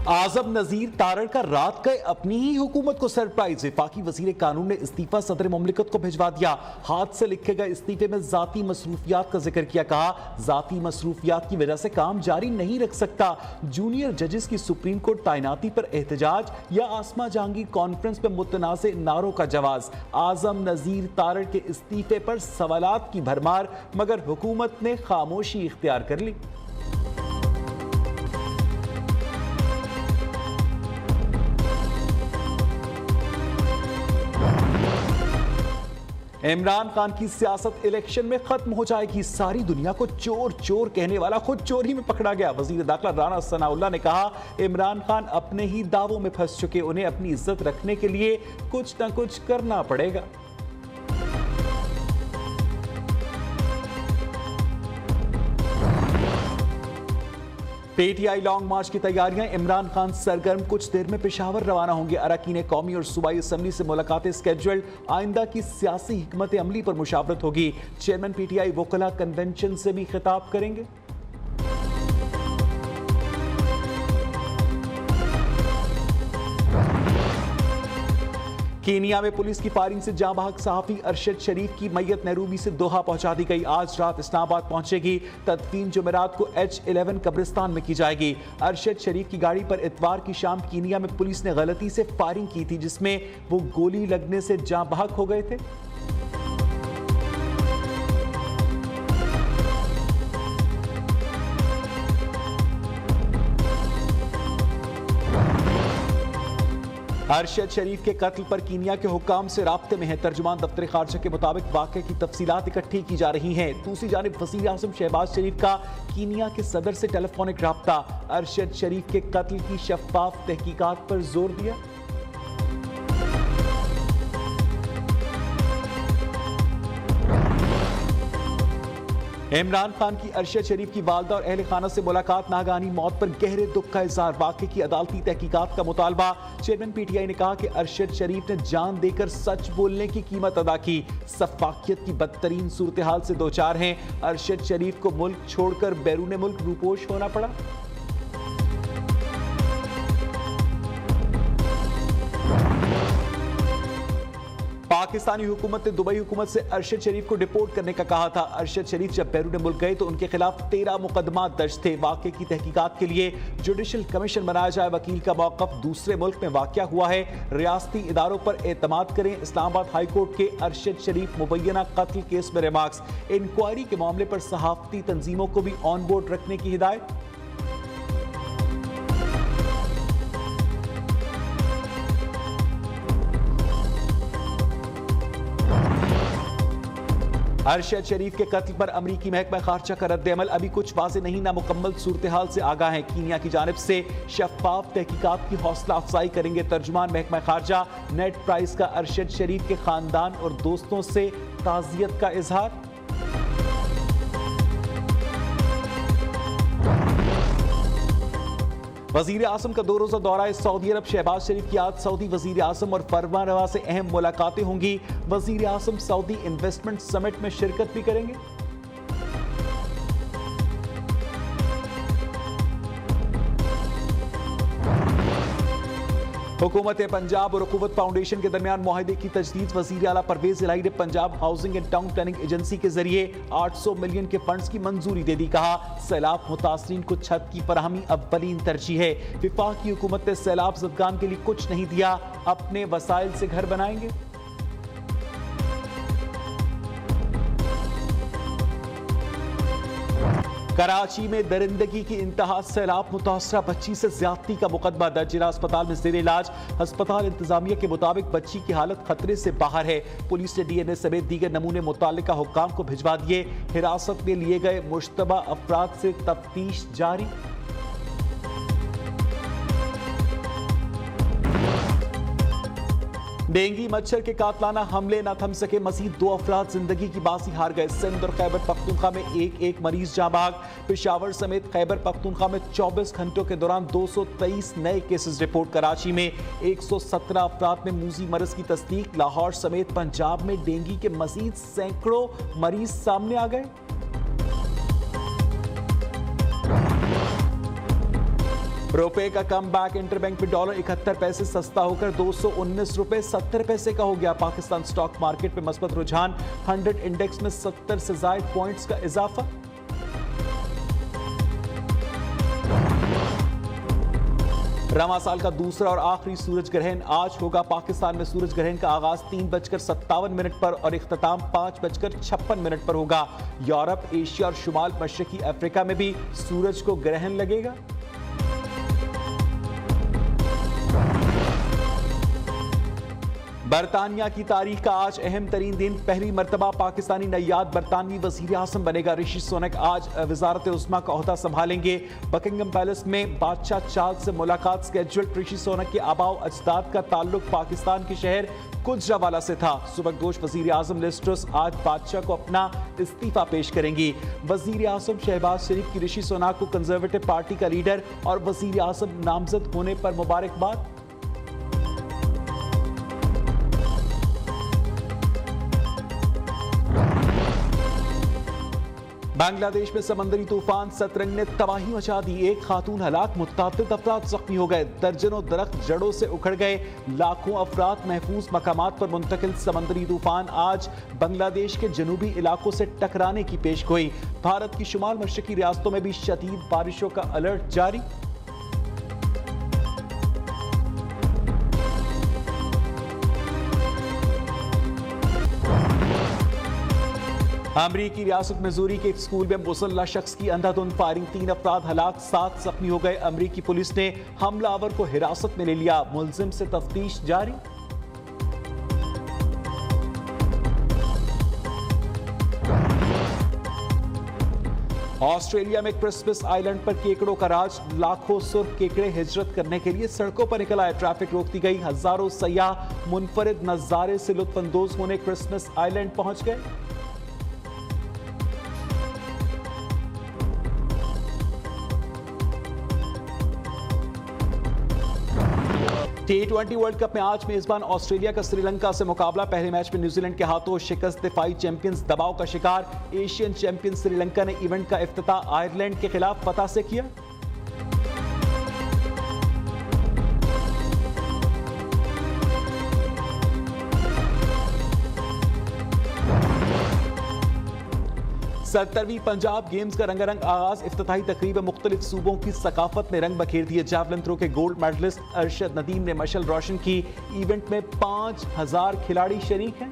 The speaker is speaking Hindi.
आजम नजीर तारड़ का रात गए अपनी ही हुकूमत को सरप्राइज। वफाकी वजीर कानून ने इस्तीफा सदर मुमलिकत को भिजवा दिया। हाथ से लिखे गए इस्तीफे में जाती मसरूफियात का जिक्र किया। कहा जाती मसरूफियात की वजह से काम जारी नहीं रख सकता। जूनियर जजेस की सुप्रीम कोर्ट तैनाती पर एहतजाज या आसमा जहांगीर कॉन्फ्रेंस में मुतनाज़ नारों का जवाब। आजम नजीर तारड़ के इस्तीफे पर सवालात की भरमार, मगर हुकूमत ने खामोशी इख्तियार कर ली। इमरान खान की सियासत इलेक्शन में खत्म हो जाएगी। सारी दुनिया को चोर चोर कहने वाला खुद चोरी में पकड़ा गया। वजीर दाखिला राना सनाउल्लाह ने कहा इमरान खान अपने ही दावों में फंस चुके, उन्हें अपनी इज्जत रखने के लिए कुछ न कुछ करना पड़ेगा। पीटीआई लॉन्ग मार्च की तैयारियां, इमरान खान सरगर्म। कुछ देर में पेशावर रवाना होंगे। अरकान कौमी और सूबाई असम्बली से मुलाकातें स्केड्यूल्ड। आइंदा की सियासी हिकमत अमली पर मुशावरत होगी। चेयरमैन पीटीआई वकला कन्वेंशन से भी खिताब करेंगे। कीनिया में पुलिस की फायरिंग से जाँ बहक सहाफी अरशद शरीफ की मैयत नैरोबी से दोहा पहुंचा दी गई। आज रात इस्लामाबाद पहुंचेगी। तदफीन जुमेरात को H11 कब्रिस्तान में की जाएगी। अरशद शरीफ की गाड़ी पर इतवार की शाम कीनिया में पुलिस ने गलती से फायरिंग की थी, जिसमें वो गोली लगने से जाँ बहक हो गए थे। अरशद शरीफ के कत्ल पर कीनिया के हुकाम से राब्ते में है। तर्जुमान दफ्तर खारजा के मुताबिक वाक़े की तफसीलात इकट्ठी की जा रही हैं। दूसरी जानिब वज़ीर आज़म शहबाज शरीफ का कीनिया के सदर से टेलीफोनिक राब्ता। अरशद शरीफ के कत्ल की शफ़ाफ तहकीकात पर जोर दिया। इमरान खान की अरशद शरीफ की वालदा और अहल खाना से मुलाकात, नागानी मौत पर गहरे दुख का इज़हार। वाक़े की अदालती तहकीकात का मुतालबा। चेयरमैन पीटीआई ने कहा कि अरशद शरीफ ने जान देकर सच बोलने की कीमत अदा की। सफाकियत की बदतरीन सूरत हाल से दो चार हैं। अरशद शरीफ को मुल्क छोड़कर बैरून मुल्क रूपोश होना पड़ा। पाकिस्तानी हुकूमत ने दुबई हुकूमत से अरशद शरीफ को डिपोर्ट करने का कहा था। अरशद शरीफ जब बैरून मुल्क गए तो उनके खिलाफ 13 मुकदमा दर्ज थे। वाक़े की तहकीकात के लिए जुडिशल कमीशन बनाया जाए। वकील का मौक़िफ़ दूसरे मुल्क में वाक़या हुआ है। रियासती इदारों पर एतमाद करें। इस्लामाबाद हाई कोर्ट के अरशद शरीफ मुबैना कत्ल केस में रिमार्क्स। इंक्वायरी के मामले पर सहाफ़ती तंजीमों को भी ऑन बोर्ड रखने की हिदायत। अरशद शरीफ के कत्ल पर अमरीकी महकमा खारजा का रद्द-ए-अमल अभी कुछ वाज़े नहीं, ना मुकम्मल सूरत हाल से आगाह है। कीनिया की जानिब से शफ़ाफ तहकीकात की हौसला अफजाई करेंगे तर्जुमान महकमा खारजा। नेट प्राइस का अरशद शरीफ के खानदान और दोस्तों से ताज़ियत का इजहार। वज़ीर आज़म का 2 रोज़ा दौरा सऊदी अरब। शहबाज शरीफ की आज सऊदी वज़ीर आज़म और फरमानरवा से अहम मुलाकातें होंगी। वज़ीर आज़म सऊदी इन्वेस्टमेंट समिट में शिरकत भी करेंगे। हुकूमत पंजाब और हुकूमत फाउंडेशन के दरमियान मुआहदे की तजदीद। वज़ीर आला परवेज इलाही ने Punjab housing and town planning agency के जरिए 800 मिलियन के फंड्स की मंजूरी दे दी। कहा सैलाब मुतासरीन को छत की फराहमी अव्वलीन तरजीह है। वफाकी हुकूमत ने सैलाब ज़दगान के लिए कुछ नहीं दिया, अपने वसाइल से घर बनाएंगे। कराची में दरिंदगी की इंतहा, सैलाब मुतासरा बच्ची से ज्यादती का मुकदमा दर्ज। जिला अस्पताल में जेर इलाज। अस्पताल इंतजामिया के मुताबिक बच्ची की हालत खतरे से बाहर है। पुलिस ने DNA समेत दीगर नमूने मुताल्लिका हुक्काम को भिजवा दिए। हिरासत में लिए गए मुश्तबा अफराद से तफ्तीश जारी। डेंगी मच्छर के कातलाना हमले न थम सके। मजीद 2 अफराद जिंदगी की बाजी हार गए। सिंध और खैबर पख्तूनख्वा में एक मरीज जाँ बहक। पेशावर समेत खैबर पख्तूनख्वा में 24 घंटों के दौरान 223 नए केसेस रिपोर्ट। कराची में 117 अफराद में मूजी मरज की तस्दीक। लाहौर समेत पंजाब में डेंगी के मजीद सैकड़ों मरीज सामने आ गए। रुपए का कम बैक, इंटरबैंक में डॉलर 71 पैसे सस्ता होकर 219 रुपए 70 पैसे का हो गया। पाकिस्तान स्टॉक मार्केट में मस्बत रुझान, 100 इंडेक्स में 70 से ज्यादा पॉइंट्स का इजाफा। रमा साल का दूसरा और आखिरी सूरज ग्रहण आज होगा। पाकिस्तान में सूरज ग्रहण का आगाज 3:57 पर और इख्तिताम 5:56 पर होगा। यूरोप, एशिया और शुमाल मशरकी अफ्रीका में भी सूरज को ग्रहण लगेगा। बरतानिया की तारीख का आज अहम तरीन दिन, पहली मरतबा पाकिस्तानी नैयाद बरतानवी वजीर आज़म बनेगा। ऋषि सुनक आज वजारत उस्मा का ओहदा संभालेंगे। बकिंगम पैलेस में बादशाह चार्ल्स से मुलाकात स्केड्यूल्ड। ऋषि सुनक के आबाओ अजदाद का ताल्लुक पाकिस्तान के शहर गुजरावाला से था। सुबकदोश वजीर आज़म लिज ट्रस आज बादशाह को अपना इस्तीफा पेश करेंगी। वजीर आज़म शहबाज शरीफ की ऋषि सुनक को कंजर्वेटिव पार्टी का लीडर और वजीर आज़म नामजद होने पर मुबारकबाद। बांग्लादेश में समंदरी तूफान सतरंग ने तबाही मचा दी। एक खातून हलाक, मुतअद्दिद अफराद जख्मी हो गए। दर्जनों दरख्त जड़ों से उखड़ गए। लाखों अफराद महफूज मकामात पर मुंतकिल। समंदरी तूफान आज बांग्लादेश के जनूबी इलाकों से टकराने की पेशगोई। भारत की शुमाल मशरकी रियासतों में भी शदीद बारिशों का अलर्ट जारी। अमरीकी रियासत मिजूरी के एक स्कूल में मुसल्लह शख्स की अंधाधुंध फायरिंग, 3 अफराद हलाक, 7 जख्मी हो गए। अमरीकी पुलिस ने हमलावर को हिरासत में ले लिया। मुलजिम से तफ्तीश जारी। ऑस्ट्रेलिया में क्रिसमस आइलैंड पर केकड़ों का राज, लाखों सुर्ख केकड़े हिजरत करने के लिए सड़कों पर निकल आए। ट्रैफिक रोक दी गई। हजारों सयाह मुनफरिद नजारे से लुत्फानंदोज होने क्रिसमस आइलैंड पहुंच गए। T20 वर्ल्ड कप में आज मेजबान ऑस्ट्रेलिया का श्रीलंका से मुकाबला। पहले मैच में न्यूजीलैंड के हाथों शिकस्त, दिफाई चैंपियंस दबाव का शिकार। एशियन चैंपियन श्रीलंका ने इवेंट का इफ्तिताह आयरलैंड के खिलाफ फतह से किया। सत्तरवीं पंजाब गेम्स का रंगारंग आगाज। इफ्तिताही तकरीब में मुख्तलिफ सूबों की सकाफत ने रंग बखेर दिए। जैवलिन थ्रो के गोल्ड मेडलिस्ट अरशद नदीम ने मशल रोशन की। इवेंट में 5000 खिलाड़ी शरीक हैं।